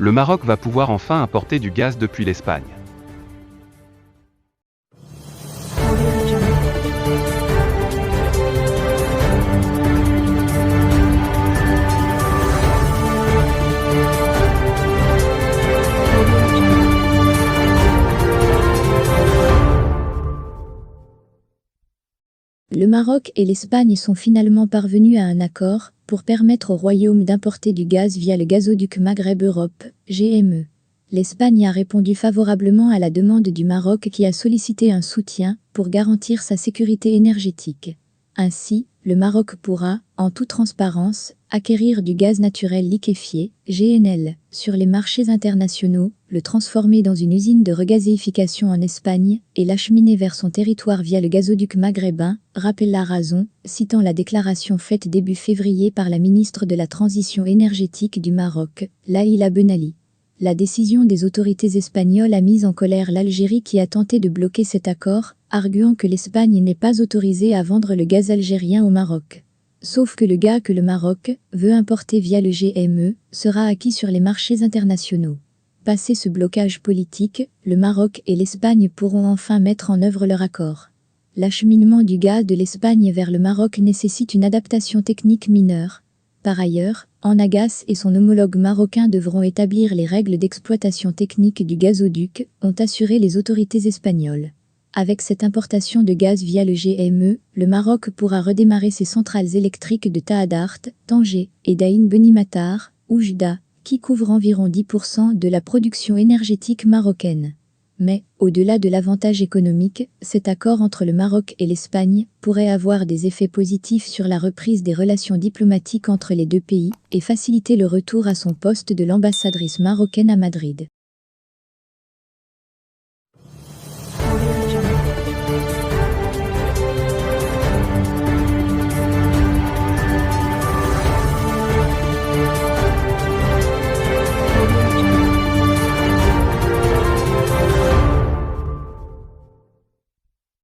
le Maroc va pouvoir enfin importer du gaz depuis l'Espagne. Le Maroc et l'Espagne sont finalement parvenus à un accord pour permettre au Royaume d'importer du gaz via le gazoduc Maghreb-Europe, GME. L'Espagne a répondu favorablement à la demande du Maroc qui a sollicité un soutien pour garantir sa sécurité énergétique. Ainsi, le Maroc pourra, en toute transparence, acquérir du gaz naturel liquéfié, GNL, sur les marchés internationaux, le transformer dans une usine de regazéification en Espagne et l'acheminer vers son territoire via le gazoduc maghrébin, rappela Razon, citant la déclaration faite début février par la ministre de la Transition énergétique du Maroc, Laïla Benali. La décision des autorités espagnoles a mis en colère l'Algérie qui a tenté de bloquer cet accord, arguant que l'Espagne n'est pas autorisée à vendre le gaz algérien au Maroc. Sauf que le gaz que le Maroc veut importer via le GME sera acquis sur les marchés internationaux. Passé ce blocage politique, le Maroc et l'Espagne pourront enfin mettre en œuvre leur accord. L'acheminement du gaz de l'Espagne vers le Maroc nécessite une adaptation technique mineure. Par ailleurs, Enagás et son homologue marocain devront établir les règles d'exploitation technique du gazoduc, ont assuré les autorités espagnoles. Avec cette importation de gaz via le GME, le Maroc pourra redémarrer ses centrales électriques de Taadart, Tanger et d'Aïn Benimatar, Oujda, qui couvrent environ 10% de la production énergétique marocaine. Mais, au-delà de l'avantage économique, cet accord entre le Maroc et l'Espagne pourrait avoir des effets positifs sur la reprise des relations diplomatiques entre les deux pays et faciliter le retour à son poste de l'ambassadrice marocaine à Madrid.